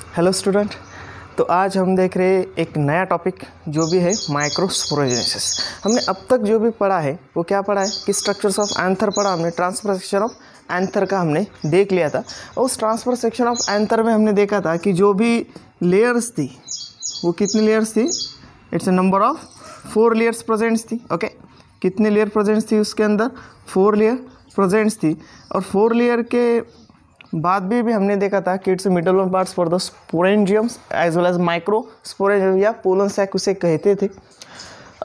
Hello student. तो आज हम देख रहे हैं एक नया टॉपिक जो भी है माइक्रोस्पोरोजेनेसिस। हमने अब तक जो भी पढ़ा है वो क्या पढ़ा है कि स्ट्रक्चर्स ऑफ एंथर पढ़ा हमने, ट्रांसफर सेक्शन ऑफ एंथर का हमने देख लिया था। और उस ट्रांसफर सेक्शन ऑफ एंथर में हमने देखा था कि जो भी लेयर्स थी वो कितनी लेयर्स थी, it's a number of 4 layers presents थी। ओके, कितने लेयर प्रेजेंट्स थी उसके अंदर, 4 लेयर प्रेजेंट्स थी। और 4 लेयर के बाद भी हमने देखा था कि it's middle one parts for the sporangiums as well as microsporangium या पोलन सैक उसे कहते थे।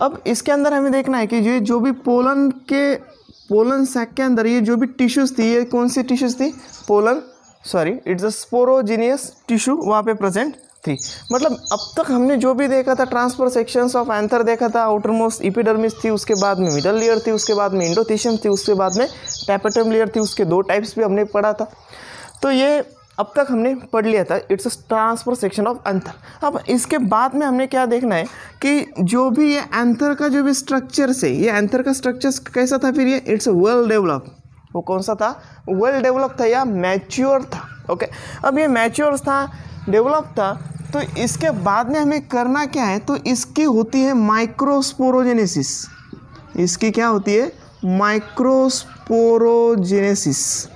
अब इसके अंदर हमें देखना है कि ये जो भी पोलन सैक के अंदर ये जो भी टिश्यूज थी, ये कौन सी टिश्यूज थी, इट्स अ स्पोरोजिनियस टिश्यू वहाँ पे प्रेजेंट थी। मतलब अब तक हमने जो भी देखा था ट्रांसफर सेक्शंस ऑफ एंथर देखा था, आउटर मोस्ट इपिडर्मिस थी, उसके बाद में मिडल लेयर थी, उसके बाद में इंडोथीशियम थी, उसके बाद में टैपेटम लेयर थी, उसके 2 टाइप्स भी हमने पढ़ा था। तो ये अब तक हमने पढ़ लिया था, it's a transfer section of anther. अब इसके बाद में हमने क्या देखना है कि जो भी ये एंथर का जो भी स्ट्रक्चर है, ये एंथर का स्ट्रक्चर कैसा था, फिर ये इट्स वेल डेवलप, वो कौन सा था, वेल डेवलप था या मैच्योर था। ओके, अब ये मैच्योर था, डेवलप था, तो इसके बाद में हमें करना क्या है, तो इसकी होती है माइक्रोस्पोरोजेनेसिस। इसकी क्या होती है, माइक्रोस्पोरोजेनेसिस।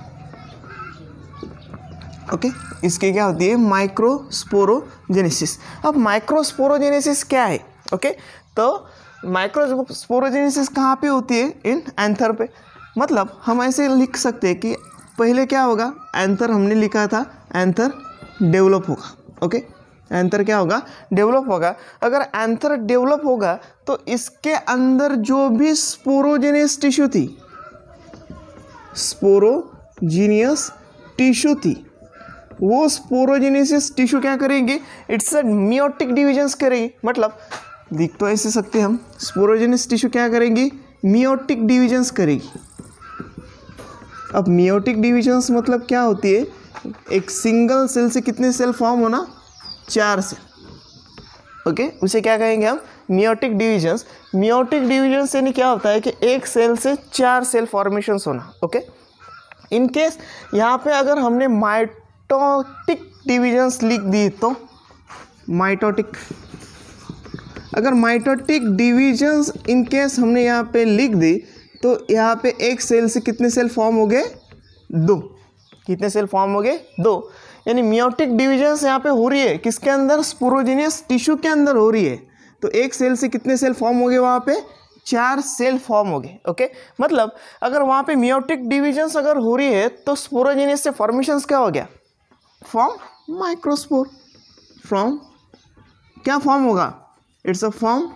ओके, इसकी क्या होती है, माइक्रोस्पोरोजेनेसिस। अब माइक्रोस्पोरोजेनेसिस क्या है, ओके, तो माइक्रोस्पोरोजेनेसिस कहाँ पे होती है, इन एंथर पे। मतलब हम ऐसे लिख सकते हैं कि पहले क्या होगा, एंथर हमने लिखा था, एंथर डेवलप होगा। ओके, एंथर क्या होगा, डेवलप होगा। अगर एंथर डेवलप होगा तो इसके अंदर जो भी स्पोरोजेनियस टिश्यू थी, स्पोरोजीनियस टिश्यू थी, वो स्पोरोजेनेसिस टिश्यू क्या करेंगे, इट्स अ मियोटिक डिविजन्स करेगी। मतलब लिख तो ऐसे सकते हम, स्पोरोजेनियस टिश्यू क्या करेंगी, मियोटिक डिविजन्स करेगी। अब मियोटिक डिविजन्स मतलब क्या होती है, एक सिंगल सेल से कितने सेल फॉर्म होना, 4 सेल। ओके, उसे क्या कहेंगे हम, मियोटिक डिविजन्स। मियोटिक डिविजन्स यानी क्या होता है कि एक सेल से 4 सेल फॉर्मेशंस होना। ओके, इन केस यहाँ पे अगर हमने माइटोटिक डिविजन्स लिख दी तो अगर माइटोटिक डिविजन्स इन केस हमने यहाँ पे लिख दी तो यहाँ पे एक सेल से कितने सेल फॉर्म हो गए, 2। कितने सेल फॉर्म हो गए, 2। यानी मियोटिक डिविजन्स यहाँ पे हो रही है किसके अंदर, स्पोरोजेनियस टिश्यू के अंदर हो रही है। तो एक सेल से कितने सेल फॉर्म हो गए, वहाँ पे 4 सेल फॉर्म हो गए। ओके, मतलब अगर वहाँ पे मियोटिक डिविजन्स अगर हो रही है तो स्पोरोजेनियस से फॉर्मेशंस क्या हो गया, फॉर्म माइक्रोस्पोर। फ्रॉम क्या फॉर्म होगा, इट्स अ फॉर्म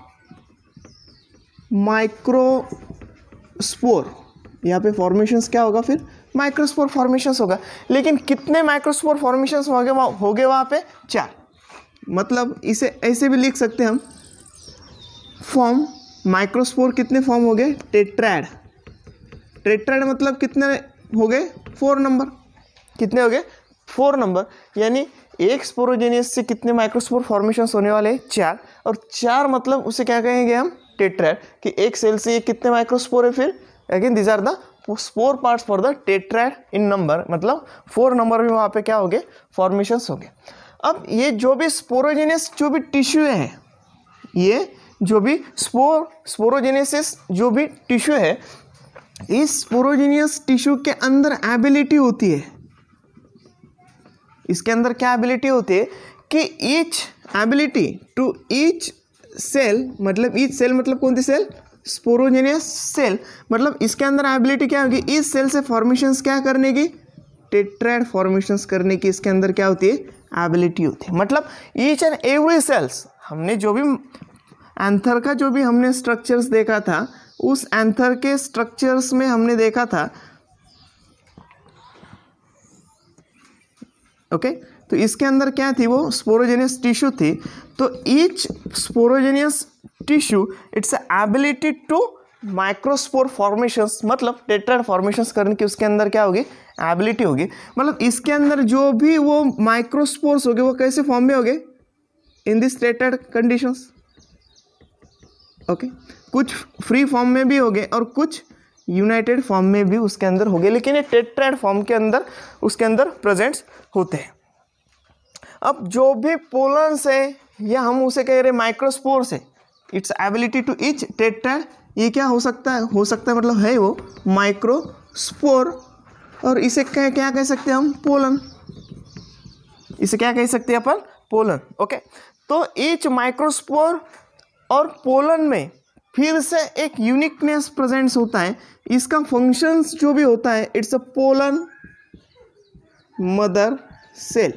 माइक्रोस्पोर। यहाँ पे फॉर्मेशंस क्या होगा, फिर माइक्रोस्पोर फॉर्मेशंस होगा। लेकिन कितने माइक्रोस्पोर फॉर्मेशंस हो गए वहाँ पे, 4। मतलब इसे ऐसे भी लिख सकते हैं हम, फॉर्म माइक्रोस्पोर कितने फॉर्म हो गए, टेट्राड। टेट्राड मतलब कितने हो गए, 4 नंबर। कितने हो गए, 4 नंबर। यानी एक स्पोरोजेनियस से कितने माइक्रोस्पोर फॉर्मेशंस होने वाले हैं, 4। और 4 मतलब उसे क्या कहेंगे हम, टेट्राड। कि एक सेल से ये कितने माइक्रोस्पोर है, फिर again these are the spore parts for the tetrad in number. मतलब 4 नंबर में वहाँ पे क्या हो गए, फॉर्मेशंस हो गए। अब ये जो भी स्पोरोजेनियस जो भी टिश्यू है, ये जो भी स्पोरोजेनेसिस जो भी टिश्यू है, इस स्पोरोजेनियस टिश्यू के अंदर एबिलिटी होती है, इसके अंदर क्या एबिलिटी होती है कि each ability to each cell, मतलब ईच सेल मतलब कौन सी सेल, स्पोरोजेनियस सेल। मतलब इसके अंदर एबिलिटी क्या होगी, इस सेल से फॉर्मेशंस क्या करने की, टेट्राड फॉर्मेशंस करने की इसके अंदर क्या होती है, एबिलिटी होती है। मतलब ईच एंड एवरी सेल्स, हमने जो भी एंथर का जो भी हमने स्ट्रक्चर्स देखा था, उस एंथर के स्ट्रक्चर्स में हमने देखा था। ओके, तो इसके अंदर क्या थी, वो स्पोरोजेनियस टिश्यू थी। तो each sporogenous tissue it's ability to microspore formations, मतलब टेट्राड फॉर्मेशंस करने की उसके अंदर क्या होगी, एबिलिटी होगी। मतलब इसके अंदर जो भी वो माइक्रोस्पोर्स होंगे वो कैसे फॉर्म में होंगे, in this tetrad conditions. Okay, कुछ फ्री फॉर्म में भी होंगे और कुछ यूनाइटेड फॉर्म में भी उसके अंदर होंगे, लेकिन ये टेट्राड फॉर्म के अंदर उसके अंदर प्रेजेंट्स होते हैं। अब जो भी पोलन्स है या हम उसे कह रहे माइक्रोस्पोर्स है, it's ability to each tetrad, ये क्या हो सकता है मतलब है वो माइक्रोस्पोर, और इसे क्या कह सकते हैं हम, पोलन। इसे क्या कह सकते हैं अपन, पोलन। ओके, तो ईच माइक्रोस्पोर और पोलन में फिर से एक यूनिकनेस प्रेजेंट्स होता है। इसका फंक्शंस जो भी होता है, it's a pollen mother cell.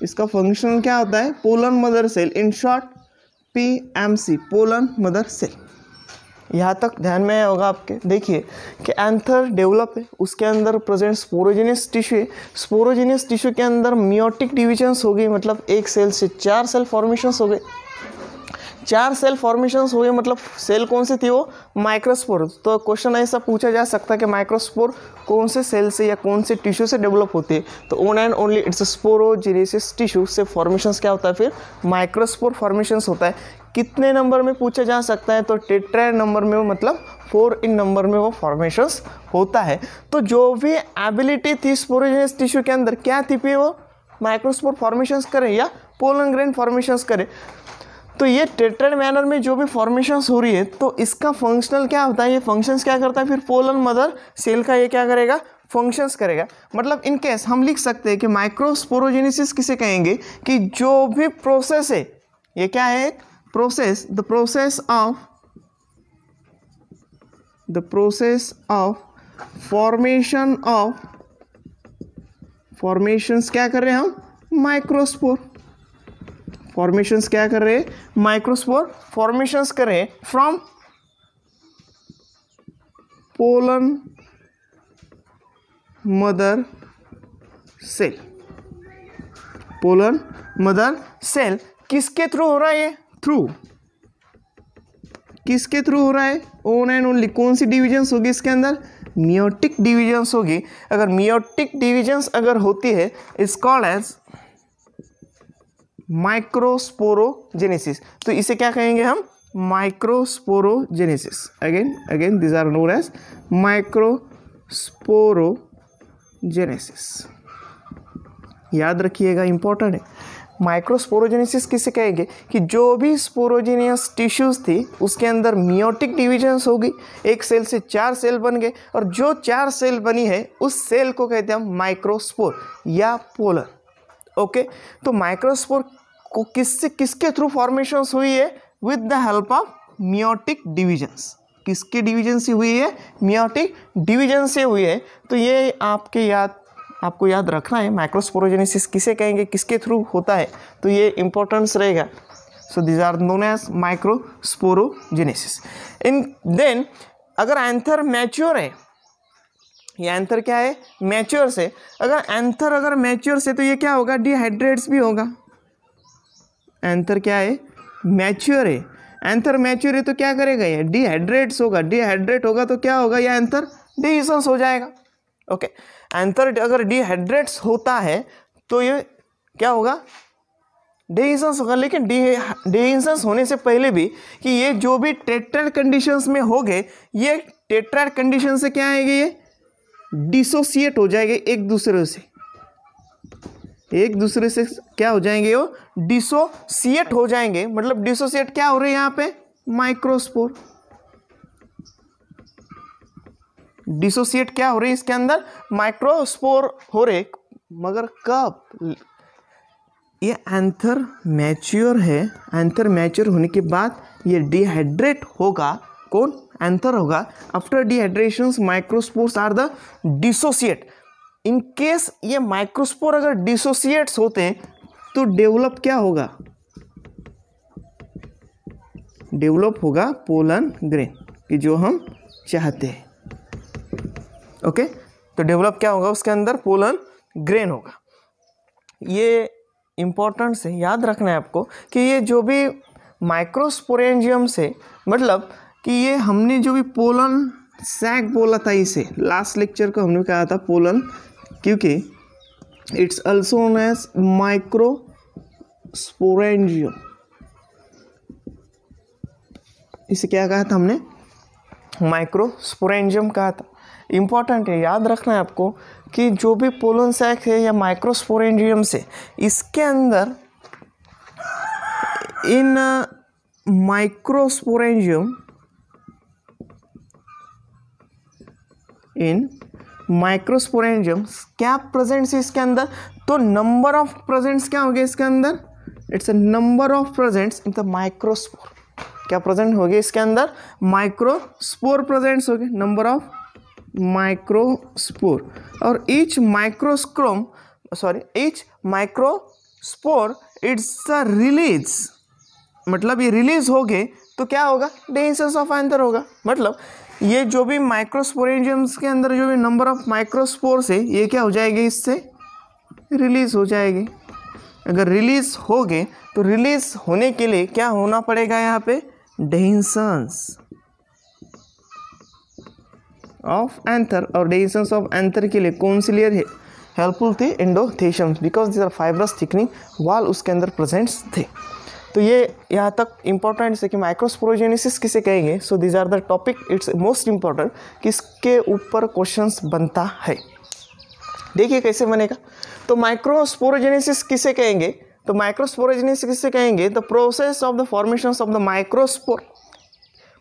इसका फंक्शन क्या होता है, pollen mother cell, in short PMC, pollen mother cell. यहाँ तक ध्यान में आया होगा आपके। देखिए कि एंथर डेवलप है, उसके अंदर प्रेजेंट स्पोरोजेनियस टिश्यू है। स्पोरोजेनियस टिश्यू के अंदर मियोटिक डिविजन्स हो गई, मतलब एक सेल से 4 सेल फॉर्मेशंस हो गए। 4 सेल फॉर्मेशंस हो गए, मतलब सेल कौन से थी, वो माइक्रोस्पोर। तो क्वेश्चन ऐसा पूछा जा सकता है कि माइक्रोस्पोर कौन से सेल से या कौन से टिश्यू से डेवलप होती है, तो own and only it's sporogenesis tissue से फॉर्मेशंस क्या होता है, फिर माइक्रोस्पोर फॉर्मेशंस होता है। कितने नंबर में पूछा जा सकता है, तो टेट्राड नंबर में, मतलब 4 इन नंबर में वो फॉर्मेशंस होता है। तो जो भी एबिलिटी थी स्पोरोजेनियस टिश्यू के अंदर क्या थी, फिर वो माइक्रोस्पोर फॉर्मेशंस करे या पोलन ग्रेन फॉर्मेशंस करे। तो ये टेट्राड मैनर में जो भी फॉर्मेशंस हो रही है, तो इसका फंक्शनल क्या होता है, ये फंक्शंस क्या करता है, फिर पोलन मदर सेल का ये क्या करेगा, फंक्शंस करेगा। मतलब इन केस हम लिख सकते हैं कि माइक्रोस्पोरोजेनेसिस किसे कहेंगे, कि जो भी प्रोसेस है, ये क्या है, process, the process of formations क्या कर रहे हैं हम, माइक्रोस्पोर फॉर्मेशंस क्या कर रहे हैं, माइक्रोस्पोर फॉर्मेशंस कर रहे हैं from pollen mother cell. Pollen mother cell किसके थ्रू हो रहा है, ये किसके थ्रू हो रहा है, ओन एंड ओनली कौन सी डिविजन्स होगी इसके अंदर, मियोटिक डिविजन्स होगी। अगर मियोटिक डिविजन्स अगर होती है, इज कॉल्ड एज माइक्रोस्पोरोजेनेसिस। तो इसे क्या कहेंगे हम, microsporogenesis. Again this are known as microsporogenesis. याद रखिएगा, इंपॉर्टेंट है। माइक्रोस्पोरोजेनेसिस किसे कहेंगे, कि जो भी स्पोरोजेनियस टिश्यूज थी उसके अंदर मियोटिक डिविजन्स होगी, एक सेल से 4 सेल बन गए, और जो 4 सेल बनी है उस सेल को कहते हैं हम माइक्रोस्पोर या पोलन। ओके, तो माइक्रोस्पोर को किसके थ्रू फॉर्मेशंस हुई है, with the help of meiotic divisions. किसके डिवीजन से हुई है, मियोटिक डिवीजन से हुई है। तो ये आपको याद रखना है, माइक्रोस्पोरोजेनेसिस किसे कहेंगे, किसके थ्रू होता है, तो ये इंपॉर्टेंस रहेगा। So this are known as microsporogenesis. Then अगर एंथर मैच्योर है, ये एंथर क्या है, मैच्योर से, अगर मैच्योर से, तो ये क्या होगा, डिहाइड्रेट्स भी होगा। एंथर क्या है, मैच्योर है। एंथर मैच्योर है तो क्या करेगा, ये डिहाइड्रेट्स होगा। डिहाइड्रेट होगा तो क्या होगा, ये एंथर डिहिसंस हो जाएगा। ओके, एंथर अगर डिहाइड्रेट्स होता है तो ये क्या होगा, डिहिसंस होगा। लेकिन डिहिसंस होने से पहले भी कि ये जो भी टेट्राड कंडीशंस में हो गए, ये टेट्राड कंडीशन से क्या आएंगे, ये डिसोसिएट हो जाएंगे एक दूसरे से क्या हो जाएंगे, वो डिसोसिएट हो जाएंगे। मतलब डिसोसिएट क्या हो रहे हैं यहाँ पे, माइक्रोस्पोर। डिसोसिएट क्या हो रही है इसके अंदर, माइक्रोस्पोर हो रहे। मगर कब, ये एंथर मैच्योर है, एंथर मैच्योर होने के बाद ये डिहाइड्रेट होगा। कौन, एंथर होगा। After dehydration microspores are the dissociate. In case ये माइक्रोस्पोर अगर डिसोसिएट्स होते हैं तो डेवलप क्या होगा, डेवलप होगा पोलन ग्रेन, कि जो हम चाहते हैं। ओके, तो डेवलप क्या होगा, उसके अंदर पोलन ग्रेन होगा। ये इंपॉर्टेंट है, याद रखना है आपको कि ये जो भी माइक्रोस्पोरेंजियम से, मतलब कि ये हमने जो भी पोलन सैक बोला था, इसे लास्ट लेक्चर को हमने कहा था पोलन, क्योंकि it's also known as microsporangium. इसे क्या कहा था हमने, माइक्रोस्पोरेंजियम कहा था। इंपॉर्टेंट है, याद रखना है आपको कि जो भी पोलन सैक है या माइक्रोस्पोरेंजियम से, इसके अंदर इन माइक्रोस्पोरेंजियम क्या प्रेजेंट्स है इसके अंदर, तो नंबर ऑफ प्रेजेंट्स क्या हो गया इसके अंदर, it's a number of presents in the microspore. क्या प्रेजेंट हो गया इसके अंदर, माइक्रोस्पोर प्रेजेंट्स हो गए, नंबर ऑफ माइक्रोस्पोर। और each microspore it's a release, मतलब ये रिलीज हो गए तो क्या होगा, डेंसिटी ऑफ एंथर होगा। मतलब ये जो भी माइक्रोस्पोरेंजियम्स के अंदर जो भी नंबर ऑफ माइक्रोस्पोर्स है, ये क्या हो जाएगी, इससे रिलीज हो जाएगी। अगर रिलीज हो गए तो रिलीज होने के लिए क्या होना पड़ेगा, यहाँ पे डेंसिटी ऑफ एंथर। और डेंसिटी ऑफ एंथर के लिए कौन सी लेयर है हेल्पफुल थी, endothecium, because this are fibrous thickening wall उसके अंदर प्रेजेंट्स थे। तो ये यहाँ तक इंपॉर्टेंट है कि माइक्रोस्पोरोजेनेसिस किसे कहेंगे। So this are the topic, it's most important, किसके ऊपर क्वेश्चंस बनता है। देखिए कैसे बनेगा। तो माइक्रोस्पोरोजेनेसिस किसे कहेंगे, तो माइक्रोस्पोरोजेनेसिस किसे कहेंगे, the process of the formation of the microspore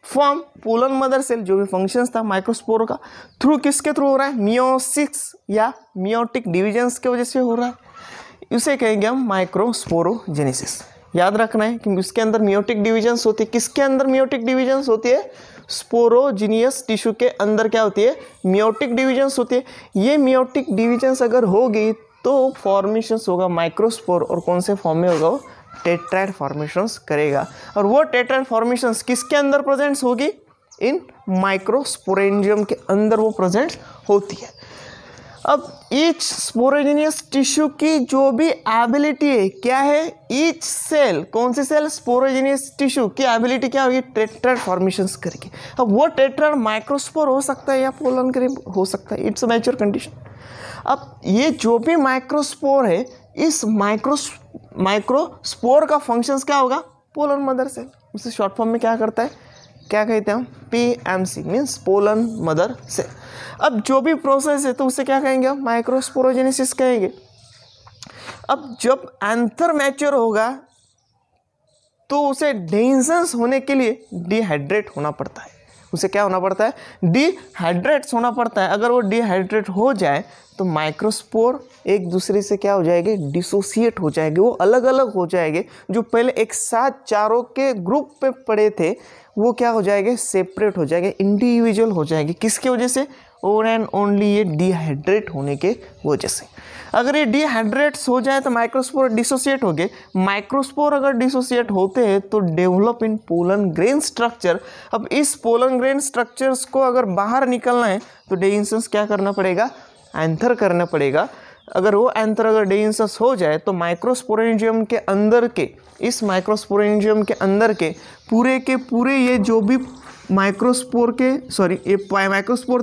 form pollen mother cell, जो भी फंक्शंस था माइक्रोस्पोर का, थ्रू किसके थ्रू हो रहा है, मियोसिस या मियोटिक डिविजन्स के वजह से हो रहा है, उसे कहेंगे हम माइक्रोस्पोरोजेनेसिस। याद रखना है कि इसके अंदर मियोटिक डिविजन्स होती है। किसके अंदर मियोटिक डिविजन्स होती है, स्पोरोजिनियस टिश्यू के अंदर क्या होती है, मियोटिक डिविजन्स होती है। ये मियोटिक डिविजन्स अगर होगी तो फॉर्मेशंस होगा माइक्रोस्पोर, और कौन से फॉर्म में होगा वो, टेट्राइड फॉर्मेशंस करेगा। और वो टेट्राइड फॉर्मेशंस किसके अंदर प्रेजेंट्स होगी, इन माइक्रोस्पोरेंजियम के अंदर वो प्रेजेंट होती है। अब ईच स्पोरोजिनियस टिश्यू की जो भी एबिलिटी है क्या है, ईच सेल, कौन सी सेल, स्पोरोजिनियस टिश्यू की एबिलिटी क्या होगी, टेट्राइड फॉर्मेशंस करके। अब वो टेट्राइड माइक्रोस्पोर हो सकता है या पोलन ग्रेन हो सकता है, इट्स अ मैच्योर कंडीशन। अब ये जो भी माइक्रोस्पोर है, इस माइक्रोस्पोर का फंक्शंस क्या होगा, पोलन मदर सेल। उसे शॉर्ट फॉर्म में क्या करता है, क्या कहते हैं हम, PMC means pollen mother cell. अब जो भी प्रोसेस है तो उसे क्या कहेंगे हम, माइक्रोस्पोरोजेनेसिस कहेंगे। अब जब एंथर मैच्योर होगा तो उसे डेंसेंस होने के लिए डिहाइड्रेट होना पड़ता है। उसे क्या होना पड़ता है, डिहाइड्रेट्स होना पड़ता है। अगर वो डिहाइड्रेट हो जाए तो माइक्रोस्पोर एक दूसरे से क्या हो जाएंगे, डिसोसिएट हो जाएंगे, वो अलग अलग हो जाएंगे। जो पहले एक साथ चारों के ग्रुप पे पड़े थे वो क्या हो जाएंगे, सेपरेट हो जाएंगे, इंडिविजुअल हो जाएंगे। किसकी वजह से, ओन एंड ओनली ये डिहाइड्रेट होने के वजह से। अगर ये डिहाइड्रेट्स हो जाए तो माइक्रोस्पोर डिसोसिएट हो गए। माइक्रोस्पोर अगर डिसोसिएट होते हैं तो develop in pollen grain structure. अब इस पोलन ग्रेन स्ट्रक्चर्स को अगर बाहर निकलना है तो डेंसेंस क्या करना पड़ेगा, एंथर करना पड़ेगा। अगर वो एंथर अगर डेंसेंस हो जाए तो माइक्रोस्पोरेंजियम के अंदर के, इस माइक्रोस्पोरेंजियम के अंदर के पूरे ये जो भी माइक्रोस्पोर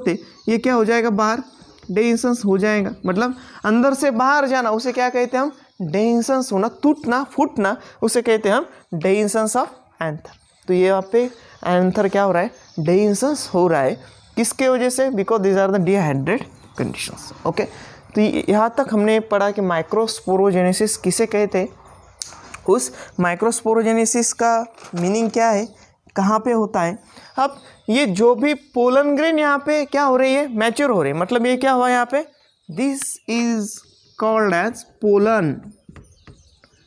थे ये क्या हो जाएगा, बाहर डेंसेंस हो जाएगा। मतलब अंदर से बाहर जाना, उसे क्या कहते हैं हम, डेंसेंस होना, टूटना फूटना, उसे कहते हैं हम डेंसेंस ऑफ एंथर। तो ये यहाँ पे एंथर क्या हो रहा है, डेंसेंस हो रहा है। किसके वजह से, because this are the dehydrate conditions. Okay, तो यहाँ तक हमने पढ़ा कि माइक्रोस्पोरोजेनेसिस किसे कहते हैं, उस माइक्रोस्पोरोजेनेसिस का मीनिंग क्या है, कहाँ पे होता है। अब ये जो भी पोलन ग्रेन यहाँ पे क्या हो रही है, मैच्योर हो रही है। मतलब ये क्या हुआ यहाँ पे, this is called as pollen,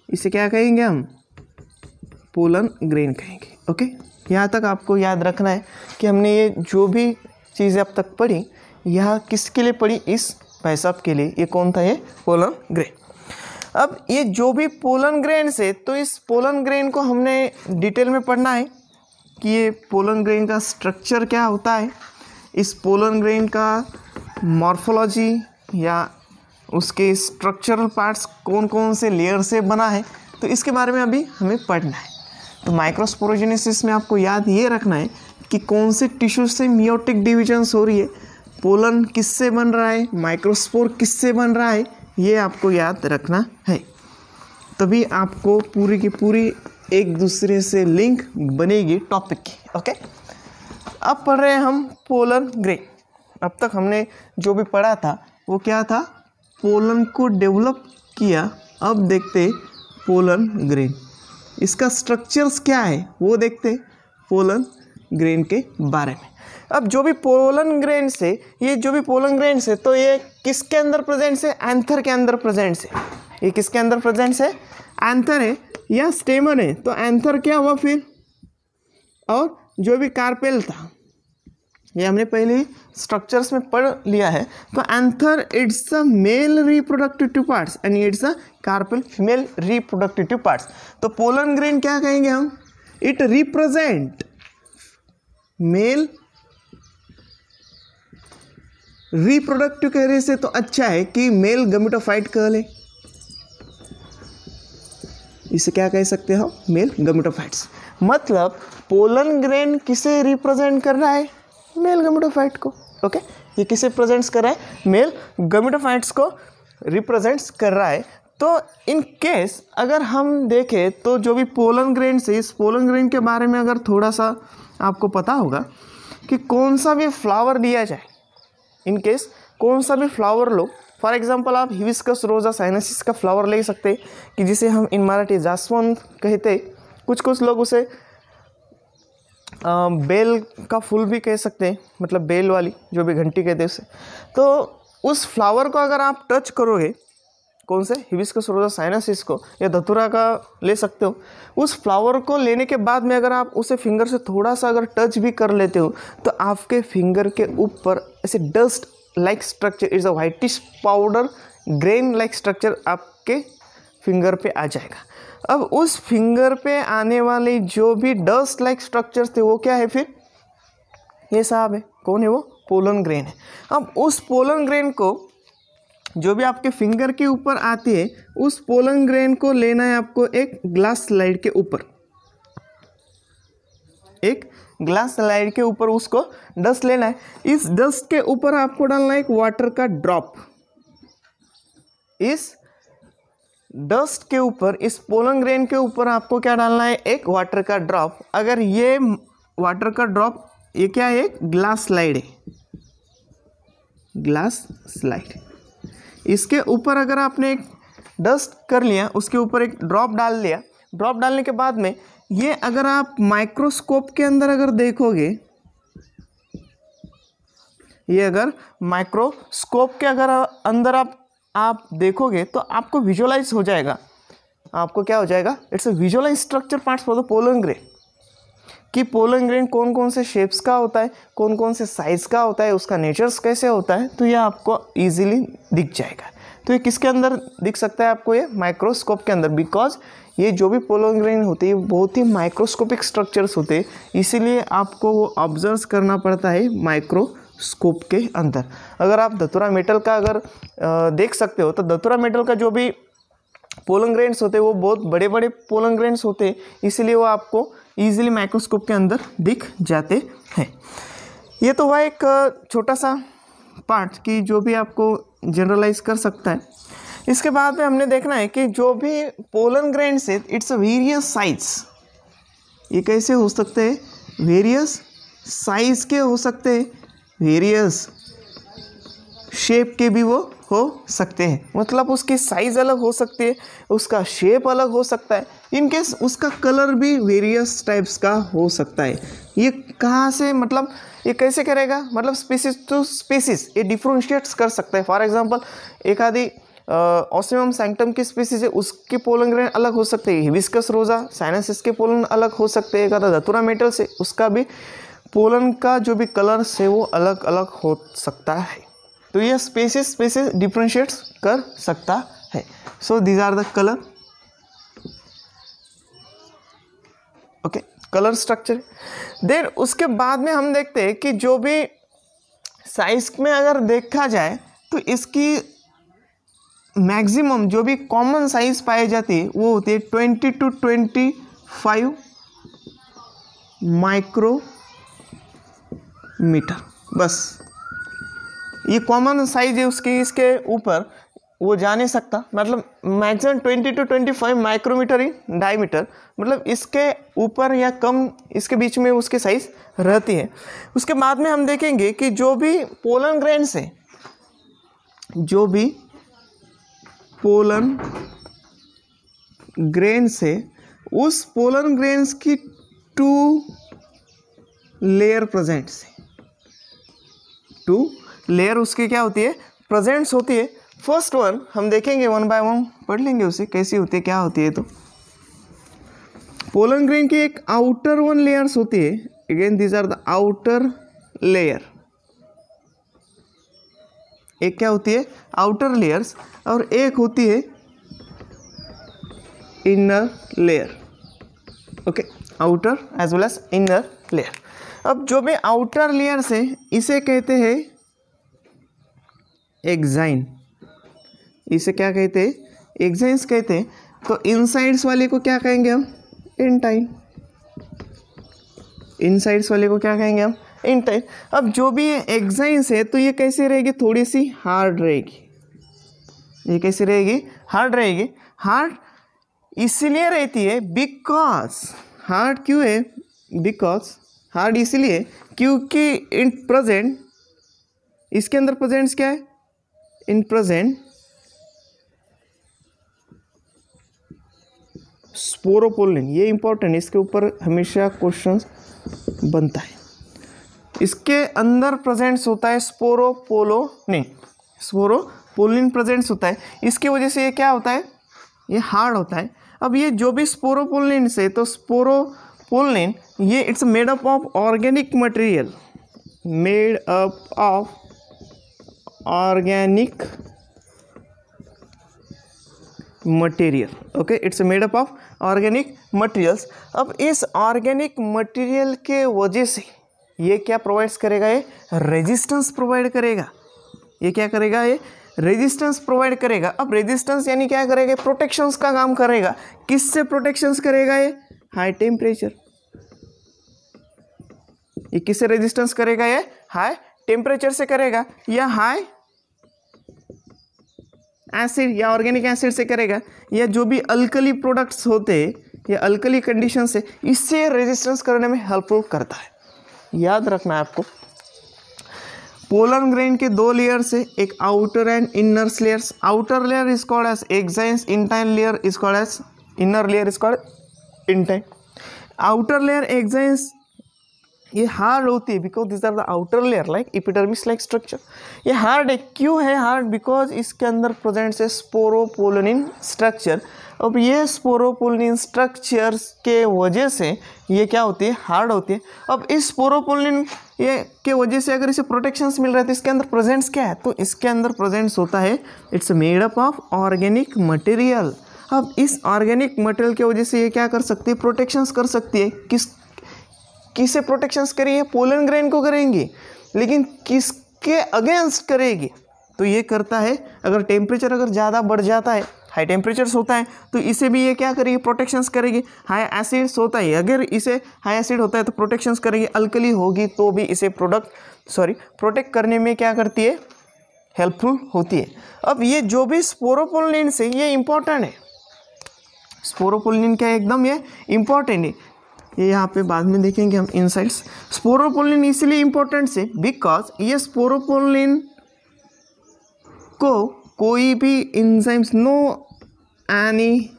इसे क्या कहेंगे हम, पोलन ग्रेन कहेंगे। ओके, यहाँ तक आपको याद रखना है कि हमने ये जो भी चीज़ें अब तक पढ़ी, यहाँ किसके लिए पढ़ी, इस भाई साहब के लिए। ये कौन था, ये पोलन ग्रेन। अब ये जो भी पोलन ग्रेन से, तो इस पोलन ग्रेन को हमने डिटेल में पढ़ना है कि ये पोलन ग्रेन का स्ट्रक्चर क्या होता है, इस पोलन ग्रेन का मॉर्फोलॉजी या उसके स्ट्रक्चरल पार्ट्स कौन कौन से लेयर से बना है, तो इसके बारे में अभी हमें पढ़ना है। तो माइक्रोस्पोरोजेनेसिस में आपको याद ये रखना है कि कौन से टिश्यू से मियोटिक डिविजन्स हो रही है, पोलन किससे बन रहा है, माइक्रोस्पोर किससे बन रहा है, ये आपको याद रखना है। तभी आपको पूरी की पूरी एक दूसरे से लिंक बनेगी टॉपिक की। ओके, अब पढ़ रहे हैं हम पोलन ग्रेन। अब तक हमने जो भी पढ़ा था वो क्या था, पोलन को डेवलप किया। अब देखते पोलन ग्रेन, इसका स्ट्रक्चर्स क्या है वो देखते पोलन ग्रेन के बारे में। अब जो भी पोलन ग्रेन से, ये जो भी पोलन ग्रेन से, तो ये किसके अंदर प्रेजेंट है, एंथर के अंदर प्रेजेंट है। ये किसके अंदर प्रेजेंट है, एंथर है या स्टेमन है। तो एंथर क्या हुआ फिर, और जो भी कार्पेल था, ये हमने पहले स्ट्रक्चर्स में पढ़ लिया है। तो anther it's a male reproductive parts and it's a carpel female reproductive parts. तो पोलन ग्रेन क्या कहेंगे हम, इट रिप्रेजेंट मेल रिप्रोडक्टिव कह रहे से तो अच्छा है कि मेल गमेटोफाइट कह ले, इसे क्या कह सकते हैं हम, मेल गमेटोफाइट्स। मतलब पोलन ग्रेन किसे रिप्रेजेंट कर रहा है, मेल गमेटोफाइट को। ओके, ये किसे प्रेजेंट्स कर रहा है, मेल गमेटोफाइट्स को रिप्रेजेंट्स कर रहा है। तो इन केस अगर हम देखें तो जो भी पोलन ग्रेन से, इस पोलन ग्रेन के बारे में अगर थोड़ा सा आपको पता होगा कि कौन सा भी फ्लावर लिया जाए, इन केस कौन सा भी फ्लावर लो, फॉर एग्जांपल आप हिबिस्कस रोजा साइनेसिस का फ्लावर ले सकते हैं, कि जिसे हम इन मराठी जास्वंत कहते, कुछ लोग उसे बेल का फूल भी कह सकते हैं, मतलब बेल वाली जो भी घंटी कहते हैं उसे। तो उस फ्लावर को अगर आप टच करोगे, कौन से, हिबिस्कस रोजा साइनेसिस को, या धतूरा का ले सकते हो, उस फ्लावर को लेने के बाद में अगर आप उसे फिंगर से थोड़ा सा अगर टच भी कर लेते हो, तो आपके फिंगर के ऊपर ऐसे dust like structure, it's a whitish powder grain like structure आपके फिंगर पे आ जाएगा। अब उस फिंगर पे आने वाले जो भी डस्ट लाइक स्ट्रक्चर्स थे वो क्या है फिर, ये साहब है, कौन है वो, पोलन ग्रेन है। अब उस पोलन ग्रेन को जो भी आपके फिंगर के ऊपर आती है, उस पोलन ग्रेन को लेना है आपको एक ग्लास स्लाइड के ऊपर, एक ग्लास स्लाइड के ऊपर उसको डस्ट लेना है। इस डस्ट के ऊपर आपको डालना है एक वाटर का ड्रॉप। इस डस्ट के ऊपर, इस पोलन ग्रेन के ऊपर आपको क्या डालना है, एक वाटर का ड्रॉप। अगर ये वाटर का ड्रॉप, ये क्या है, एक ग्लास स्लाइड है, ग्लास स्लाइड, इसके ऊपर अगर आपने एक डस्ट कर लिया, उसके ऊपर एक ड्रॉप डाल लिया, ड्रॉप डालने के बाद में ये अगर आप माइक्रोस्कोप के अंदर अगर देखोगे, ये अगर माइक्रोस्कोप के अगर अंदर आप देखोगे तो आपको विजुअलाइज हो जाएगा, आपको क्या हो जाएगा, it's a visualize structure parts for the pollen grain, कि पोलन ग्रेन कौन कौन से शेप्स का होता है, कौन कौन से साइज का होता है, उसका नेचर्स कैसे होता है, तो ये आपको इजीली दिख जाएगा। तो ये किसके अंदर दिख सकता है आपको, ये माइक्रोस्कोप के अंदर, बिकॉज ये जो भी पोलन ग्रेन होती है बहुत ही माइक्रोस्कोपिक स्ट्रक्चर्स होते हैं, इसीलिए आपको वो ऑब्जर्व करना पड़ता है माइक्रोस्कोप के अंदर। अगर आप धतूरा मेटल का अगर देख सकते हो, तो धतूरा मेटल का जो भी पोलन ग्रेन्स होते हैं वो बहुत बड़े बड़े पोलन ग्रेन्स होते हैं, इसीलिए वो आपको ईजिली माइक्रोस्कोप के अंदर दिख जाते हैं। ये तो हुआ एक छोटा सा पार्ट कि जो भी आपको जनरलाइज कर सकता है। इसके बाद में हमने देखना है कि जो भी पोलन ग्रेन्स है, इट्स अ वेरियस साइज, ये कैसे हो सकते हैं, वेरियस साइज के हो सकते हैं, वेरियस शेप के भी वो हो सकते हैं, मतलब उसकी साइज़ अलग हो सकती है, उसका शेप अलग हो सकता है, इन केस उसका कलर भी वेरियस टाइप्स का हो सकता है। ये कहाँ से, मतलब ये कैसे करेगा, मतलब स्पीसीज टू स्पीसीज ये डिफ्रेंशिएट्स कर सकता है। फॉर एग्जांपल एक आदि ऑसिमम सैंक्टम की स्पीसीज है, उसके पोलन ग्रेन अलग हो सकते हैं, हिबिस्कस रोजा साइनेसिस के पोलन अलग हो सकते हैं, एक आधा धतूरा मेटल से उसका भी पोलन का जो भी कलर है वो अलग अलग हो सकता है। तो ये स्पीसीज डिफ्रेंशिएट्स कर सकता है। So these are the colour, okay, colour structure. Then उसके बाद में हम देखते हैं कि जो भी साइज में अगर देखा जाए तो इसकी मैक्सिमम जो भी कॉमन साइज पाई जाती है वो होती है 20 to 25 माइक्रोमीटर, बस ये कॉमन साइज है उसकी, इसके ऊपर वो जा नहीं सकता, मतलब maximum 20 to 25 micrometre in diameter, मतलब इसके ऊपर या कम इसके बीच में उसकी साइज रहती है। उसके बाद में हम देखेंगे कि जो भी पोलन ग्रेन्स है जो भी पोलन ग्रेन्स है उस पोलन ग्रेन्स की 2 लेयर प्रेजेंट्स है, 2 लेयर उसकी क्या होती है, प्रेजेंट्स होती है। फर्स्ट वन हम देखेंगे, 1 बाय 1 पढ़ लेंगे उसे कैसी होती है क्या होती है। तो पोलन ग्रेन की एक आउटर 1 लेयर्स होती है, again these are the outer layer, एक क्या होती है आउटर लेयर्स और एक होती है inner layer, okay, outer as well as inner layer. अब जो भी आउटर लेयर्स है इसे कहते हैं एक्साइन, इसे क्या कहते हैं, एक्साइन्स कहते हैं। तो इनसाइड्स वाले को क्या कहेंगे हम, इंटाइन, इनसाइड्स वाले को क्या कहेंगे हम, इंटाइन। अब जो भी ये एक्साइन्स है तो ये कैसे रहेगी, थोड़ी सी हार्ड रहेगी, ये कैसी रहेगी, हार्ड रहेगी। हार्ड इसलिए रहती है बिकॉज, हार्ड क्यों है, बिकॉज हार्ड इसलिए क्योंकि इन प्रेजेंट, इसके अंदर प्रेजेंट्स क्या है, इन प्रेजेंट स्पोरोपोलिन, ये इंपॉर्टेंट, इसके ऊपर हमेशा क्वेश्चंस बनता है। इसके अंदर प्रेजेंट्स होता है स्पोरोपोलिन, स्पोरोपोलिन प्रेजेंट्स होता है, इसकी वजह से ये क्या होता है, ये हार्ड होता है। अब ये जो भी स्पोरोपोलिन से, तो स्पोरोपोलिन ये it's made up of organic material, made up of organic material, okay, it's made up of organic materials. अब इस ऑर्गेनिक मटेरियल के वजह से ये क्या प्रोवाइड्स करेगा, ये रेजिस्टेंस प्रोवाइड करेगा, ये क्या करेगा, ये रेजिस्टेंस प्रोवाइड करेगा। अब रेजिस्टेंस यानी क्या करेगा, प्रोटेक्शंस का काम करेगा। किससे प्रोटेक्शंस करेगा, ये हाई टेम्परेचर, ये किससे रेजिस्टेंस करेगा, ये हाई टेम्परेचर से करेगा, या हाई एसिड या ऑर्गेनिक एसिड से करेगा, या जो भी अल्कली प्रोडक्ट्स होते हैं या अल्कली कंडीशन से, इससे रेजिस्टेंस करने में हेल्पफुल करता है। याद रखना है आपको, पोलन ग्रेन के 2 लेयर्स है, एक outer and inner layers. Outer layer is called as exines, intine layer is called as, inner layer is called intine. Outer layer exines ये हार्ड होती है because this are the outer layer like epidermis like structure. ये hard है, क्यों है hard, because इसके अंदर presents है स्पोरोपोलिन स्ट्रक्चर। अब ये स्पोरोपोलिन स्ट्रक्चर्स के वजह से ये क्या होती है, हार्ड होती है। अब इस स्पोरोपोलिन ये के वजह से अगर इसे प्रोटेक्शंस मिल रहा है तो इसके अंदर प्रेजेंट्स क्या है, तो इसके अंदर प्रेजेंट्स होता है, it's made up of organic material. अब इस ऑर्गेनिक मटेरियल की वजह से ये क्या कर सकती है, प्रोटेक्शंस कर सकती है। किसे प्रोटेक्शंस करेंगे, पोलन ग्रेन को करेंगी, लेकिन किसके अगेंस्ट करेगी, तो ये करता है अगर टेम्परेचर अगर ज़्यादा बढ़ जाता है, हाई टेम्परेचर्स होता है, तो इसे भी ये क्या करेगी, प्रोटेक्शंस करेगी। हाई एसिड्स होता है, अगर इसे हाई एसिड होता है तो प्रोटेक्शंस करेगी। अल्कली होगी तो भी इसे प्रोटेक्ट करने में क्या करती है, हेल्पफुल होती है। अब ये जो भी स्पोरोपोलिन से, ये इंपॉर्टेंट है, स्पोरोपोलिन क्या एकदम ये इंपॉर्टेंट है, ये यहाँ पे बाद में देखेंगे हम इनसाइड्स। स्पोरोपोलिन इसलिए इंपॉर्टेंट है बिकॉज ये स्पोरोपोलिन को कोई भी enzymes, no any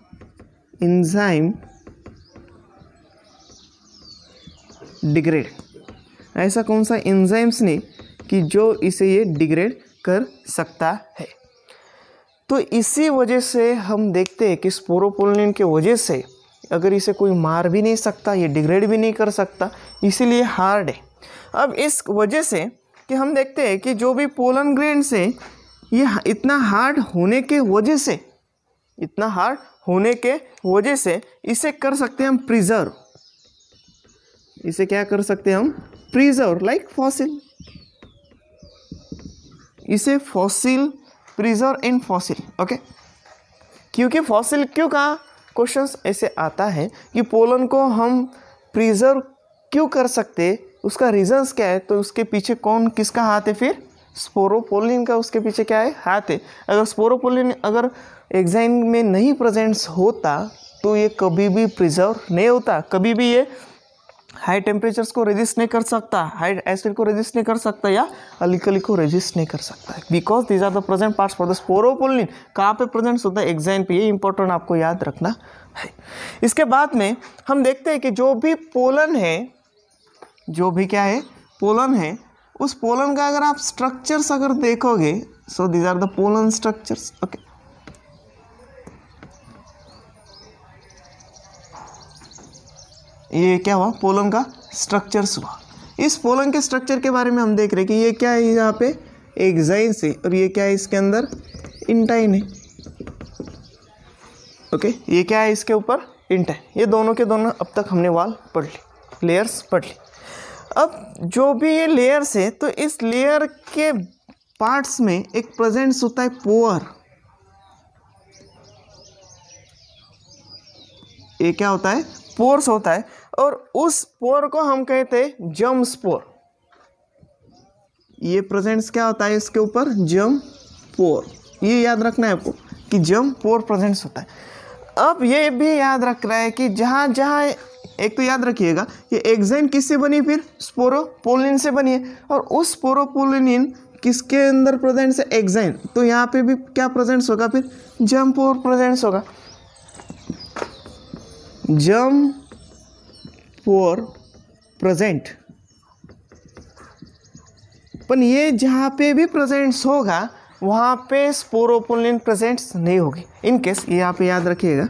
enzyme degrade, ऐसा कौन सा एंजाइम्स नहीं कि जो इसे ये डिग्रेड कर सकता है। तो इसी वजह से हम देखते हैं कि स्पोरोपोलिन के वजह से अगर इसे कोई मार भी नहीं सकता, ये डिग्रेड भी नहीं कर सकता, इसीलिए हार्ड है। अब इस वजह से कि हम देखते हैं कि जो भी पोलन ग्रेन से ये इतना हार्ड होने के वजह से, इतना हार्ड होने के वजह से इसे कर सकते हैं हम प्रिजर्व, इसे क्या कर सकते हैं हम, प्रिजर्व लाइक फॉसिल, इसे फॉसिल, प्रिजर्व इन फॉसिल, ओके। क्योंकि फॉसिल क्यों कहा, क्वेश्चंस ऐसे आता है कि पोलन को हम प्रिजर्व क्यों कर सकते, उसका रीजंस क्या है, तो उसके पीछे कौन किसका हाथ है, फिर स्पोरोपोलिन का उसके पीछे क्या है, हाथ है। अगर स्पोरोपोलिन अगर एक्साइन में नहीं प्रेजेंट्स होता तो ये कभी भी प्रिजर्व नहीं होता, कभी भी ये हाई टेम्परेचर्स को रेजिस्ट नहीं कर सकता, हाई एसिड को रेजिस्ट नहीं कर सकता, या अल्कली को रेजिस्ट नहीं कर सकता है, because these are the present parts for the sporopollenin. कहाँ पे प्रेजेंट होता है? एग्जाइन पे। ये इंपॉर्टेंट आपको याद रखना है। इसके बाद में हम देखते हैं कि जो भी पोलन है, जो भी क्या है पोलन है, उस पोलन का अगर आप स्ट्रक्चर्स अगर देखोगे, so these are the pollen structures. Okay, ये क्या हुआ? पोलन का स्ट्रक्चर्स हुआ। इस पोलन के स्ट्रक्चर के बारे में हम देख रहे हैं कि ये क्या है यहाँ पे एग्जाइन से, और ये क्या है इसके अंदर इंटाइन है। ओके, ये क्या है इसके ऊपर? इंटाइन। ये दोनों के दोनों अब तक हमने वाल पढ़ ली, लेयर्स पढ़ ली। अब जो भी ये लेयर्स है, तो इस लेयर के पार्ट्स में एक प्रेजेंस होता है पोर। ये क्या होता है? पोर्स होता है, और उस पोर को हम कहते हैं जर्म स्पोर। ये प्रेजेंट्स क्या होता है इसके ऊपर? जर्म पोर। ये याद रखना है आपको कि जर्म पोर प्रेजेंट्स होता है। अब ये भी याद रखना है कि जहाँ जहाँ, एक तो याद रखिएगा कि एग्जाइन किससे बनी? फिर स्पोरोपोलिन से बनी है, और उस स्पोरोपोलिन किसके अंदर प्रेजेंट्स है? एग्जाइन। तो यहाँ पे भी क्या प्रेजेंट्स होगा? फिर जर्म पोर प्रेजेंट्स होगा। जर्म पोर प्रेजेंट, पर ये जहाँ पे भी प्रेजेंट्स होगा वहाँ पे स्पोरोपोलिन प्रेजेंट्स नहीं होगी। इन केस ये यहाँ पे याद रखिएगा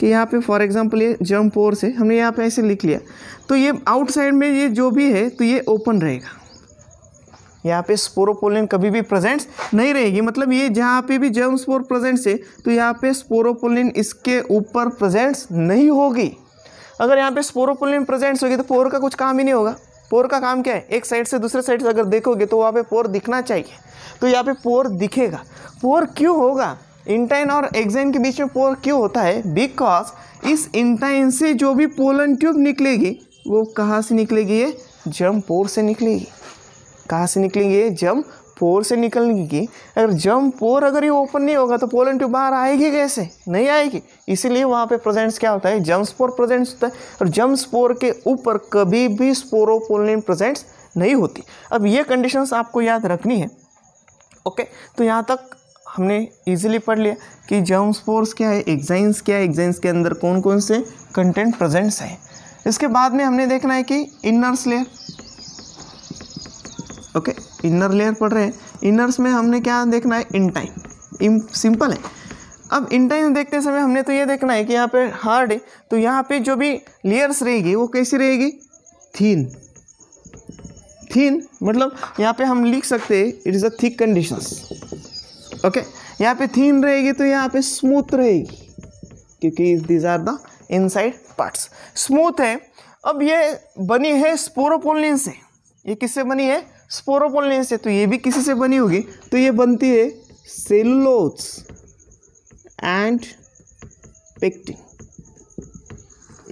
कि यहाँ पे फॉर एग्जांपल ये जर्म पोर से हमने यहाँ पे ऐसे लिख लिया, तो ये आउटसाइड में ये जो भी है तो ये ओपन रहेगा। यहाँ पे स्पोरोपोलिन कभी भी प्रेजेंट्स नहीं रहेगी, मतलब ये जहाँ पे भी जर्म स्पोर प्रेजेंट्स है तो यहाँ पे स्पोरोपोलिन इसके ऊपर प्रेजेंट्स नहीं होगी। अगर यहाँ पे स्पोरोपोलिन प्रेजेंट्स होगी तो पोर का कुछ काम ही नहीं होगा। पोर का काम क्या है? एक साइड से दूसरे साइड से अगर देखोगे तो वहाँ पे पोर दिखना चाहिए, तो यहाँ पे पोर दिखेगा। पोर क्यों होगा? इंटाइन और एक्साइन के बीच में पोर क्यों होता है? बिकॉज इस इंटाइन से जो भी पोलन ट्यूब निकलेगी वो कहाँ से निकलेगी? ये जर्म पोर से निकलेगी। कहाँ से निकलेगी? ये जर्म पोर से निकलेगी। अगर जर्म पोर अगर ये ओपन नहीं होगा तो पोलन ट्यूब बाहर आएगी कैसे? नहीं आएगी। इसीलिए वहाँ पे प्रेजेंट्स क्या होता है? जर्म स्पोर प्रेजेंट्स होता है, और जर्म स्पोर के ऊपर कभी भी स्पोरोपोलिन प्रेजेंट्स नहीं होती। अब ये कंडीशंस आपको याद रखनी है। ओके, तो यहाँ तक हमने इजीली पढ़ लिया कि जर्म स्पोर्स क्या है, एग्जाइन्स क्या है, एग्जाइन्स के अंदर कौन कौन से कंटेंट प्रेजेंट्स हैं। इसके बाद में हमने देखना है कि inners layer. Okay, inner layer पढ़ रहे हैं। इनर्स में हमने क्या देखना है? इंटाइन। सिंपल है। अब इंटाइन देखते समय हमने तो ये देखना है कि यहाँ पे हार्ड है, तो यहाँ पे जो भी लेयर्स रहेगी वो कैसी रहेगी? थीन। थीन मतलब यहाँ पे हम लिख सकते हैं it is a thick conditions. Okay, यहाँ पे थीन रहेगी तो यहाँ पे स्मूथ रहेगी, क्योंकि these are the inside parts. Smooth है। अब ये बनी है स्पोरोपोलिन से। ये किससे बनी है? स्पोरोपोलिन से। तो ये भी किसी से बनी होगी, तो ये बनती है सेलुलोज एंड पेक्टिन।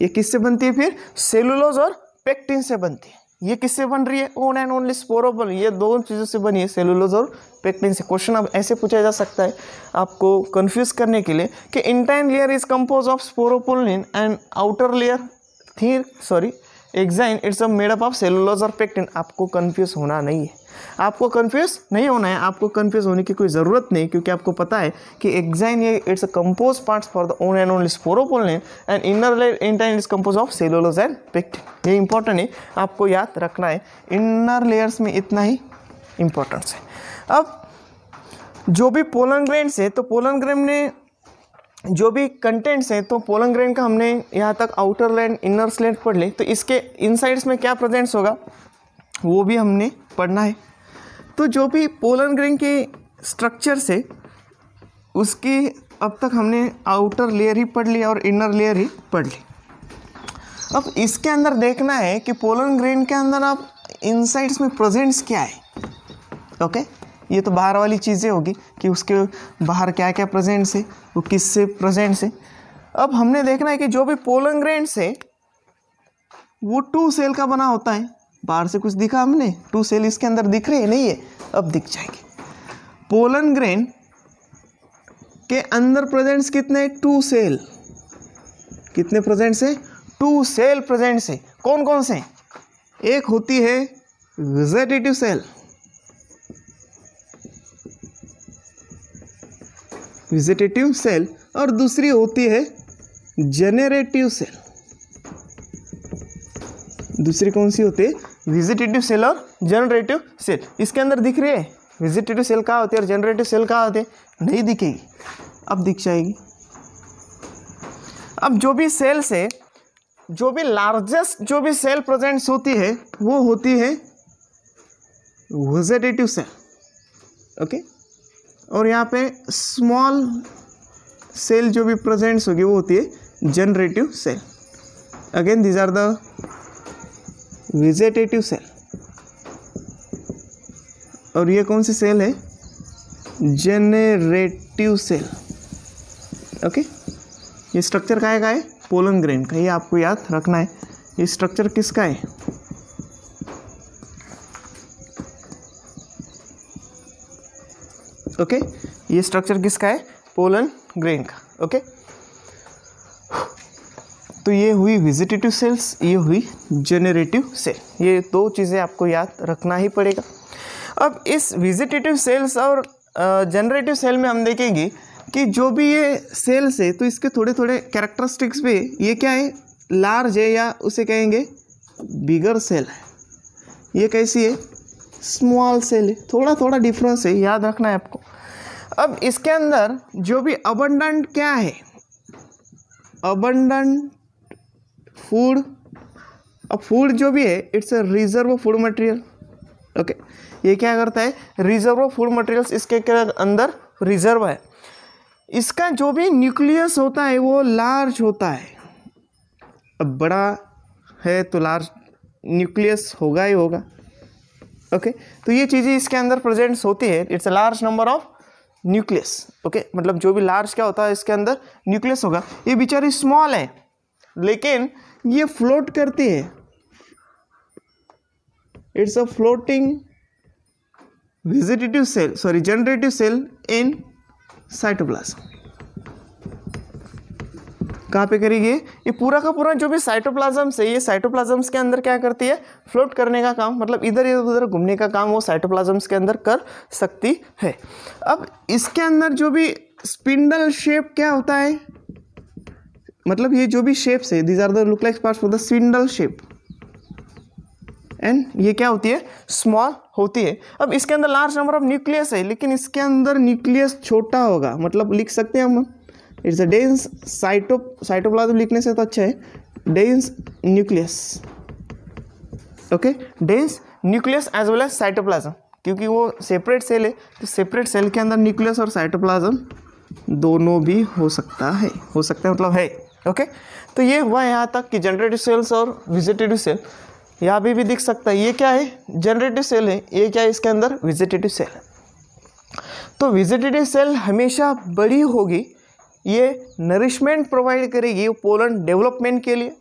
ये किससे बनती है? फिर सेलुलोज और पेक्टिन से बनती है। ये किससे बन रही है? Own and only sporopollenin. ये दो चीज़ों से बनी है, सेलुलोज और पेक्टिन से। क्वेश्चन अब ऐसे पूछा जा सकता है आपको कंफ्यूज करने के लिए कि intine layer is compose of sporopollenin and outer layer exine it's made up of cellulose और पेक्टिन। आपको कंफ्यूज होना नहीं है, आपको कंफ्यूज नहीं होना है, आपको कंफ्यूज होने की कोई ज़रूरत नहीं, क्योंकि आपको पता है कि एक्साइन ये it's a compose parts for the own and only sporopollenin and inner layer intine is compose of cellulose and pectin. ये इंपॉर्टेंट है, आपको याद रखना है। इनर लेयर्स में इतना ही इंपॉर्टेंस है। अब जो भी पोलन ग्रेन्स है, तो पोलन ग्रेन में जो भी कंटेंट्स हैं, तो पोलन ग्रेन का हमने यहाँ तक आउटर लेयर इनर लेयर पढ़ ले, तो इसके इनसाइड्स में क्या प्रेजेंट्स होगा वो भी हमने पढ़ना है। तो जो भी पोलन ग्रेन के स्ट्रक्चर्स है उसकी अब तक हमने आउटर लेयर ही पढ़ ली और इनर लेयर ही पढ़ ली। अब इसके अंदर देखना है कि पोलन ग्रेन के अंदर आप इनसाइड्स में प्रेजेंट्स क्या है। ओके, ये तो बाहर वाली चीज़ें होगी कि उसके बाहर क्या क्या प्रेजेंट्स है, वो किससे प्रेजेंट्स है। अब हमने देखना है कि जो भी पोलन ग्रेन्स है वो 2 सेल का बना होता है। बाहर से कुछ दिखा हमने, 2 सेल इसके अंदर दिख रहे हैं? नहीं है, अब दिख जाएंगे। पोलन ग्रेन के अंदर प्रेजेंट्स कितने? 2 सेल। कितने प्रेजेंट्स है? 2 सेल प्रेजेंट्स है। कौन कौन से? एक होती है वेजिटेटिव सेल, वेजिटेटिव सेल, और दूसरी होती है जेनरेटिव सेल। दूसरी कौन सी होती है? वेजिटेटिव सेल और जनरेटिव सेल। इसके अंदर दिख रही है वेजिटेटिव सेल कहाँ होती है और जनरेटिव सेल कहाँ होती है? नहीं दिखेगी, अब दिख जाएगी। अब जो भी सेल से जो भी लार्जेस्ट जो भी सेल प्रेजेंट्स होती है वो होती है वेजिटेटिव सेल, ओके। और यहाँ पे स्मॉल सेल जो भी प्रेजेंट्स होगी वो होती है generative cell. Again these are the vegetative cell. और ये कौन सी सेल है? Generative cell, okay. ये स्ट्रक्चर का है पोलन ग्रेन का, ये आपको याद रखना है। ये स्ट्रक्चर किसका है? ओके, ये स्ट्रक्चर किसका है? पोलन ग्रेन का, ओके। तो ये हुई वेजिटेटिव सेल्स, ये हुई जेनरेटिव सेल। ये दो चीज़ें आपको याद रखना ही पड़ेगा। अब इस वेजिटेटिव सेल्स और जनरेटिव सेल में हम देखेंगे कि जो भी ये सेल्स है तो इसके थोड़े थोड़े कैरेक्टरिस्टिक्स पे ये क्या है? लार्ज है या उसे कहेंगे बिगर सेल है। ये कैसी है? स्मॉल सेल है। थोड़ा थोड़ा डिफरेंस है, याद रखना है आपको। अब इसके अंदर जो भी अबंडेंट क्या है? Abundant food. अब फूड जो भी है it's a reserve food material, okay. ये क्या करता है? रिजर्व फूड मटेरियल्स इसके अंदर रिजर्व है। इसका जो भी न्यूक्लियस होता है वो लार्ज होता है। अब बड़ा है तो लार्ज न्यूक्लियस होगा ही होगा, ओके। तो ये चीज़ें इसके अंदर प्रेजेंट्स होती है। It's a large number of nucleus, okay. मतलब जो भी लार्ज क्या होता है इसके अंदर न्यूक्लियस होगा। ये बेचारी स्मॉल है लेकिन ये फ्लोट करती है। It's a floating vegetative cell, sorry generative cell in cytoplasm. कहाँ पे करेगी? ये पूरा का पूरा जो भी साइटोप्लाज्म से, ये साइटोप्लाज्म्स के अंदर क्या करती है? फ्लोट करने का काम, मतलब इधर उधर घूमने का काम वो साइटोप्लाज्म्स के अंदर कर सकती है। अब इसके अंदर जो भी स्पिंडल शेप क्या होता है? मतलब ये जो भी शेप्स है these are the look like parts for the spindle shape, and ये क्या होती है? स्मॉल होती है। अब इसके अंदर लार्ज नंबर ऑफ न्यूक्लियस है लेकिन इसके अंदर न्यूक्लियस छोटा होगा, मतलब लिख सकते हैं हम इट्स अ डेंस साइटोप्लाज्म लिखने से तो अच्छा है dense nucleus, okay. Dense nucleus as well as cytoplasm, क्योंकि वो सेपरेट सेल है तो सेपरेट सेल के अंदर न्यूक्लियस और साइटोप्लाज्म दोनों भी हो सकता है मतलब है, ओके। तो ये हुआ यहाँ तक कि जनरेटिव सेल्स और वेजिटेटिव सेल। यहाँ भी दिख सकता है ये क्या है? जनरेटिव सेल है। ये क्या है? इसके अंदर वेजिटेटिव सेल है। तो वेजिटेटिव सेल हमेशा बड़ी होगी, ये नरिशमेंट प्रोवाइड करेगी पोलन डेवलपमेंट के लिए।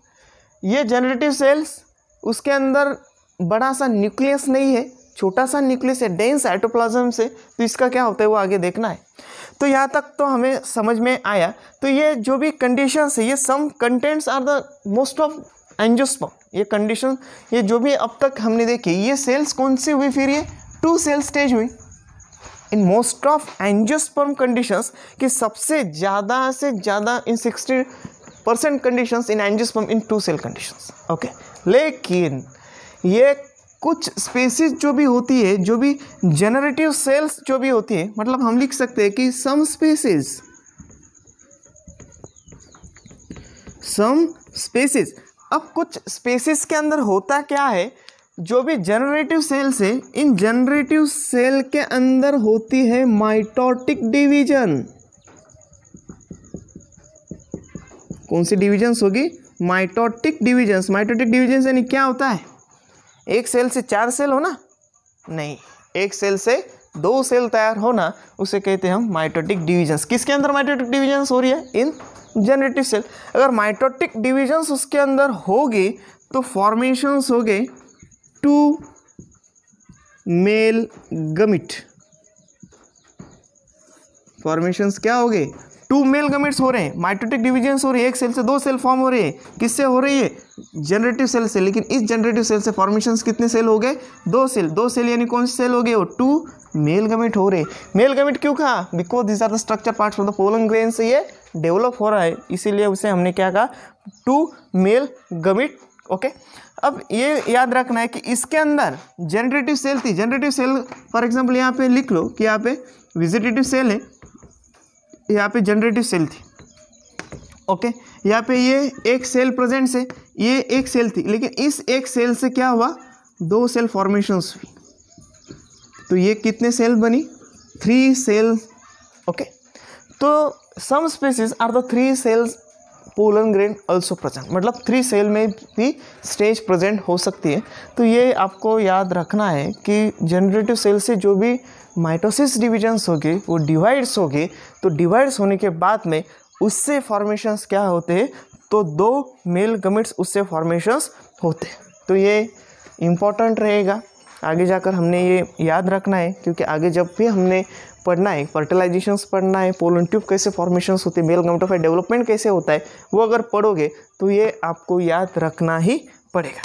ये जनरेटिव सेल्स उसके अंदर बड़ा सा न्यूक्लियस नहीं है, छोटा सा न्यूक्लियस है डेंस साइटोप्लाज्म से। तो इसका क्या होता है वो आगे देखना है। तो यहाँ तक तो हमें समझ में आया। तो ये जो भी कंडीशंस है ये some contents are the most of angiosperm. ये कंडीशन ये जो भी अब तक हमने देखी, ये सेल्स कौन सी हुई? फिर ये 2 सेल स्टेज हुई in most of angiosperm conditions, कि सबसे ज़्यादा से ज़्यादा in 60% conditions in angiosperm in 2 cell conditions, okay. लेकिन ये कुछ स्पेसीज जो भी होती है, जो भी जनरेटिव सेल्स जो भी होती है, मतलब हम लिख सकते हैं कि सम स्पेसीज। अब कुछ स्पेसीज के अंदर होता क्या है? जो भी जनरेटिव सेल्स है इन जनरेटिव सेल के अंदर होती है माइटोटिक डिवीजन। कौन सी डिविजन्स होगी? Mitotic divisions. माइटोटिक डिविजन्स यानी क्या होता है? एक सेल से 4 सेल होना? नहीं, एक सेल से 2 सेल तैयार होना, उसे कहते हैं हम माइटोटिक डिविजन्स। किसके अंदर माइटोटिक डिविजन्स हो रही है? इन जनरेटिव सेल। अगर माइटोटिक डिविजन्स उसके अंदर होगी तो फॉर्मेशंस हो गए 2 मेल गमिट। फॉर्मेशंस क्या हो गए? 2 मेल गमेट्स हो रहे हैं, माइटोटिक डिविजन्स हो रही है, एक सेल से 2 सेल फॉर्म हो रही है, किससे हो रही है? जनरेटिव सेल से। लेकिन इस जनरेटिव सेल से फॉर्मेशंस कितने सेल हो गए? 2 सेल। 2 सेल यानी कौन से सेल हो गए? वो 2 मेल गमेट हो रहे। मेल गमेट क्यों कहा? Because this are the structure parts of the pollen grain से ये डेवलप हो रहा है, इसीलिए उसे हमने क्या कहा? 2 मेल गमेट। ओके, अब ये याद रखना है कि इसके अंदर जनरेटिव सेल थी। जनरेटिव सेल फॉर एग्जांपल यहाँ पे लिख लो कि यहाँ पे वेजिटेटिव सेल है, यहाँ पे जनरेटिव सेल थी। ओके, यहाँ पे ये एक सेल प्रेजेंट है, ये एक सेल थी, लेकिन इस एक सेल से क्या हुआ? 2 सेल फॉर्मेशंस हुई। तो ये कितने सेल बनी? 3 सेल। ओके, तो some species are the 3 cells pollen grain also present, मतलब 3 सेल में भी स्टेज प्रेजेंट हो सकती है। तो ये आपको याद रखना है कि जनरेटिव सेल से जो भी माइटोसिस डिविजन्स होगी वो डिवाइड्स होगी, तो डिवाइड्स होने के बाद में उससे फॉर्मेशंस क्या होते हैं? तो 2 मेल गमेट्स उससे फॉर्मेशंस होते हैं। तो ये इम्पॉर्टेंट रहेगा, आगे जाकर हमने ये याद रखना है, क्योंकि आगे जब भी हमने पढ़ना है, फर्टिलाइजेशंस पढ़ना है, पोलन ट्यूब कैसे फॉर्मेशंस होती है, मेल गमेटोफाइट डेवलपमेंट कैसे होता है, वो अगर पढ़ोगे तो ये आपको याद रखना ही पड़ेगा।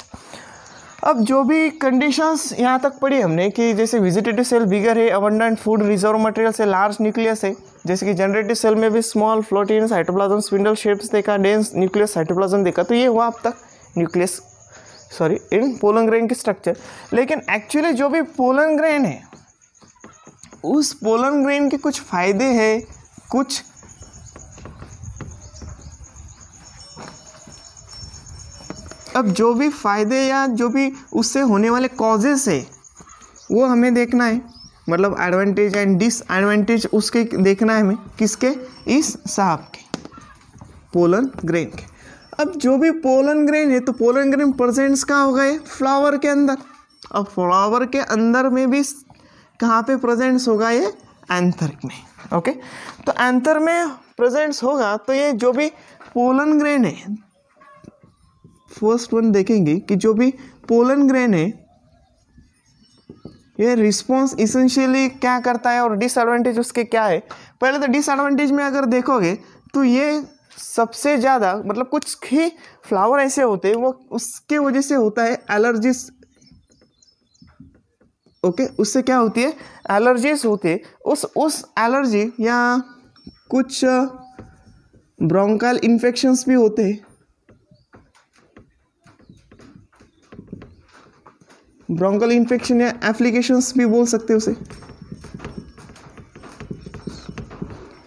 अब जो भी कंडीशंस यहाँ तक पढ़ी हमने कि जैसे वेजिटेटिव सेल बिगर है, अबंडेंट फूड रिजर्व मटेरियल से, लार्ज न्यूक्लियस है, जैसे कि जनरेटिव सेल में भी स्मॉल फ्लोटिन साइटोप्लाज्म स्पिंडल शेप्स देखा, डेंस न्यूक्लियस साइटोप्लाज्म देखा। तो ये हुआ अब तक न्यूक्लियस इन पोलन ग्रेन की स्ट्रक्चर। लेकिन एक्चुअली जो भी पोलन ग्रेन है, उस पोलन ग्रेन के कुछ फायदे हैं, कुछ अब जो भी फायदे या जो भी उससे होने वाले कॉजेस है वो हमें देखना है, मतलब एडवांटेज एंड डिसएडवांटेज उसके देखना है हमें। किसके? इस साहब के, पोलन ग्रेन के। अब जो भी पोलन ग्रेन है, तो पोलन ग्रेन प्रेजेंट्स कहाँ हो गए? फ्लावर के अंदर। अब फ्लावर के अंदर में भी कहाँ पे प्रेजेंट्स होगा? ये एंथर में। ओके, तो एंथर में प्रेजेंट्स होगा, तो ये जो भी पोलन ग्रेन है, फर्स्ट वन देखेंगे कि जो भी पोलन ग्रेन है ये रिस्पॉन्स इसेंशियली क्या करता है और डिसएडवांटेज उसके क्या है। पहले तो डिसएडवांटेज में अगर देखोगे तो ये सबसे ज़्यादा, मतलब कुछ ही फ्लावर ऐसे होते हैं वो उसके वजह से होता है एलर्जीज। ओके, उससे क्या होती है? एलर्जीज होती है। उस एलर्जी या कुछ ब्रोंकल इन्फेक्शंस भी होते हैं, ब्रोंकल इन्फेक्शन या एप्लीकेशंस भी बोल सकते हो उसे।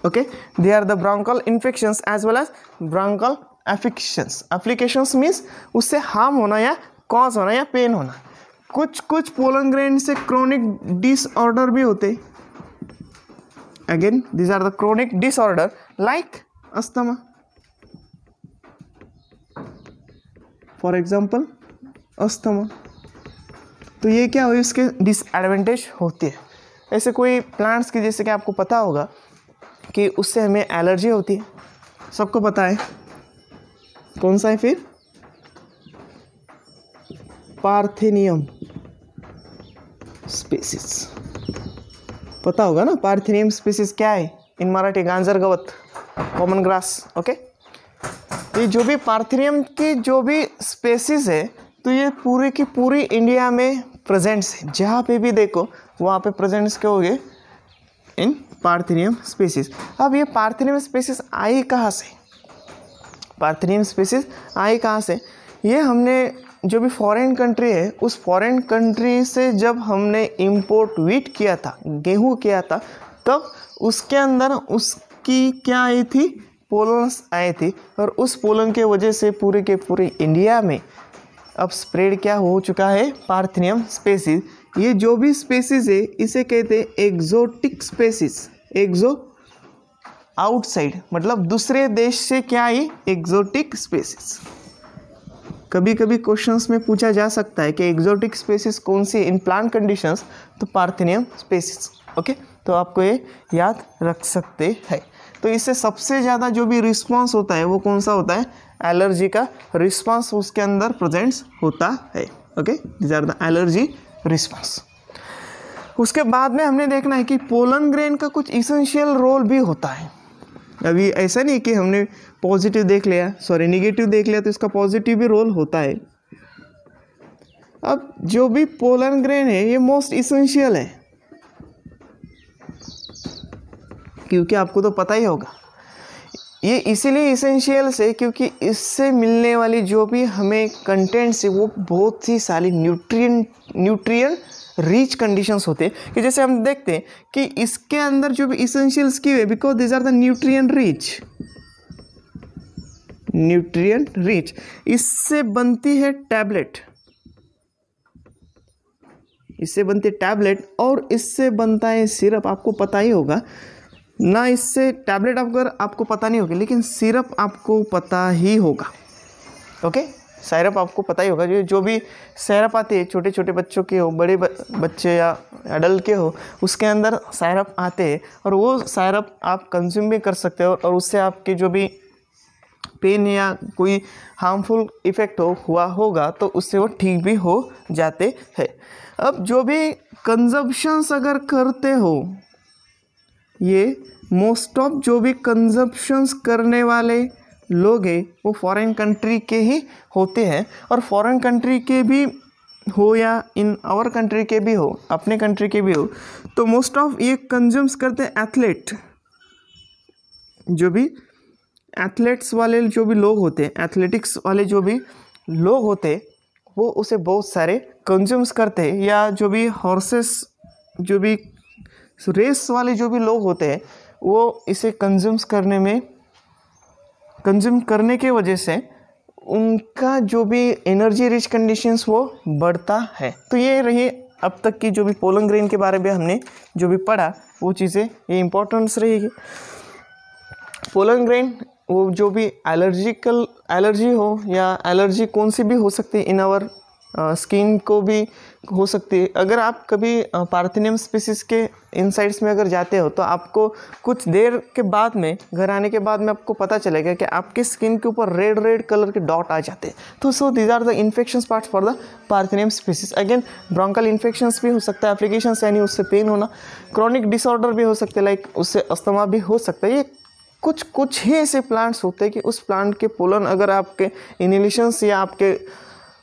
Okay, they are the bronchial infections as well as bronchial applications. Applications means उससे हार्म होना या कॉज होना या पेन होना। कुछ पोलन ग्रेन से क्रोनिक डिसऑर्डर भी होते। Again these are the chronic disorder like asthma, for example asthma. तो ये क्या हुई? इसके डिसएडवांटेज होती है। ऐसे कोई प्लांट्स की, जैसे कि आपको पता होगा कि उससे हमें एलर्जी होती है, सबको पता है। कौन सा है फिर? पार्थेनियम स्पीसीज, पता होगा ना पार्थेनियम स्पीसीज क्या है इन मराठी? गांजर गवत, कॉमन ग्रास। ओके, ये जो भी पार्थेनियम की जो भी स्पीसीज है, तो ये पूरी की पूरी इंडिया में प्रेजेंट्स है। जहाँ पे भी देखो वहाँ पे प्रेजेंट्स क्या हो गए? इन पार्थेनियम स्पीसीज। अब ये पार्थेनियम स्पीसीज आई कहाँ से? पार्थेनियम स्पीसीज आई कहाँ से? ये हमने जो भी फॉरेन कंट्री है, उस फॉरेन कंट्री से जब हमने इंपोर्ट व्हीट किया था, गेहूँ किया था, तब उसके अंदर उसकी क्या आई थी? पोलन्स आई थी। और उस पोलन के वजह से पूरे के पूरे इंडिया में अब स्प्रेड क्या हो चुका है? Parthenium species. ये जो भी स्पीसीज है इसे कहते हैं एक्सोटिक स्पीसीज। एक्सो आउटसाइड, मतलब दूसरे देश से क्या आई? Exotic species. कभी कभी क्वेश्चंस में पूछा जा सकता है कि एक्सोटिक स्पीसीज कौन सी इन प्लांट कंडीशंस? तो पार्थेनियम स्पीसीज। ओके, तो आपको ये याद रख सकते हैं। तो इससे सबसे ज़्यादा जो भी रिस्पॉन्स होता है वो कौन सा होता है? एलर्जी का रिस्पॉन्स उसके अंदर प्रेजेंट्स होता है। Okay, these are the allergy response. उसके बाद में हमने देखना है कि पोलन ग्रेन का कुछ इसेंशियल रोल भी होता है। अभी ऐसा नहीं कि हमने पॉजिटिव देख लिया, सॉरी निगेटिव देख लिया तो इसका पॉजिटिव भी रोल होता है। अब जो भी पोलन ग्रेन है ये मोस्ट इसेंशियल है, क्योंकि आपको तो पता ही होगा ये इसीलिए इसेंशियल है क्योंकि इससे मिलने वाली जो भी हमें कंटेंट्स है वो बहुत ही सारी न्यूट्रिएंट रिच कंडीशंस होते हैं। कि जैसे हम देखते हैं कि इसके अंदर जो भी इसेंशियल्स की है because this are the nutrient rich. इससे बनती है टैबलेट, इससे बनती है टैबलेट और इससे बनता है सिरप। आपको पता ही होगा ना, इससे टैबलेट अगर आपको पता नहीं होगा लेकिन सिरप आपको पता ही होगा। ओके, सिरप आपको पता ही होगा। जो भी सिरप आते हैं छोटे छोटे बच्चों के हो, बड़े बच्चे या एडल्ट के हो, उसके अंदर सिरप आते हैं और वो सिरप आप कंज्यूम भी कर सकते हो और उससे आपके जो भी पेन या कोई हार्मफुल इफ़ेक्ट हुआ होगा तो उससे वो ठीक भी हो जाते हैं। अब जो भी कंजप्शंस अगर करते हो, ये मोस्ट ऑफ जो भी कंजप्शंस करने वाले लोग हैं वो फॉरेन कंट्री के ही होते हैं, और फॉरेन कंट्री के भी हो या इन आवर कंट्री के भी हो, अपने कंट्री के भी हो, तो मोस्ट ऑफ ये कंज्यूम्स करते हैं एथलीट। जो भी एथलेट्स वाले जो भी लोग होते हैं, एथलेटिक्स वाले जो भी लोग होते हैं वो उसे बहुत सारे कंज्यूम्स करते हैं, या जो भी हॉर्सेस जो भी रेस वाले जो भी लोग होते हैं वो इसे कंज्यूम करने के वजह से उनका जो भी एनर्जी रिच कंडीशंस वो बढ़ता है। तो ये रही अब तक की जो भी पोलन ग्रेन के बारे में हमने जो भी पढ़ा वो चीज़ें, ये इम्पोर्टेंस रहेगी। पोलन ग्रेन वो जो भी एलर्जी हो या एलर्जी कौन सी भी हो सकती है, इन आवर स्किन को भी हो सकती है। अगर आप कभी पार्थिनियम स्पीसीज के इनसाइड्स में अगर जाते हो तो आपको कुछ देर के बाद में, घर आने के बाद में आपको पता चलेगा कि आपके स्किन के ऊपर रेड कलर के डॉट आ जाते हैं। तो so these are the infections parts for the parthenium species. Again bronchial infections भी हो सकता है, एप्लीकेशंस यानी उससे पेन होना, क्रॉनिक डिसऑर्डर भी हो सकते हैं, लाइक उससे अस्थमा भी हो सकता है। ये कुछ ही ऐसे प्लांट्स होते हैं कि उस प्लांट के पोलन अगर आपके इनहेलेशंस या आपके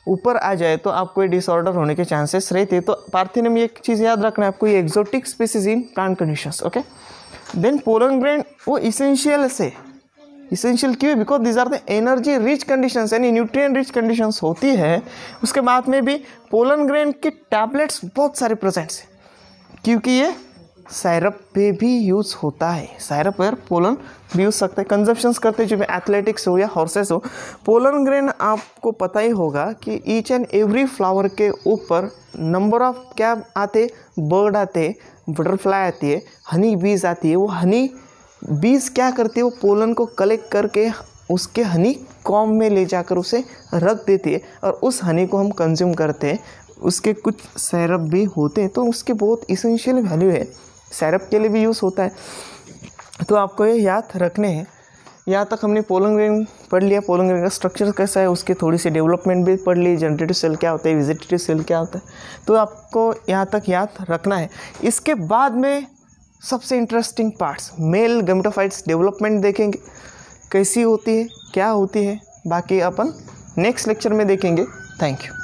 ऊपर आ जाए तो आपको ये डिसऑर्डर होने के चांसेस रहते हैं। तो पार्थिनियम में एक चीज़ याद रखना है आपको, ये exotic species in plant conditions. Okay, then pollen grain वो इसेंशियल क्यों है? Because this are the energy rich conditions, यानी न्यूट्रिएंट रिच कंडीशंस होती है। उसके बाद में भी पोलन ग्रेन के टैबलेट्स बहुत सारे प्रेजेंट्स हैं, क्योंकि ये साइरप पे भी यूज़ होता है। साइरप पर पोलन भी यूज सकते हैं, कंजप्शंस करते हैं, जो भी एथलेटिक्स हो या हॉर्सेस हो। पोलन ग्रेन आपको पता ही होगा कि ईच एंड एवरी फ्लावर के ऊपर नंबर ऑफ क्या आते, बर्ड आते, बटरफ्लाई आती है, हनी बीज आती है। वो हनी बीज क्या करती है, वो पोलन को कलेक्ट करके उसके हनी कॉम में ले जाकर उसे रख देती है और उस हनी को हम कंज्यूम करते हैं। उसके कुछ सिरप भी होते हैं, तो उसके बहुत इसेंशियल वैल्यू है, सिरप के लिए भी यूज़ होता है। तो आपको ये याद रखने हैं। यहाँ तक हमने पोलन ग्रेन पढ़ लिया, पोलन ग्रेन का स्ट्रक्चर कैसा है, उसकी थोड़ी सी डेवलपमेंट भी पढ़ ली, जनरेटिव सेल क्या होता है, वेजिटेटिव सेल क्या होता है, तो आपको यहाँ तक याद रखना है। इसके बाद में सबसे interesting parts, male gametophytes development देखेंगे, कैसी होती है, क्या होती है, बाकी अपन नेक्स्ट लेक्चर में देखेंगे। Thank you.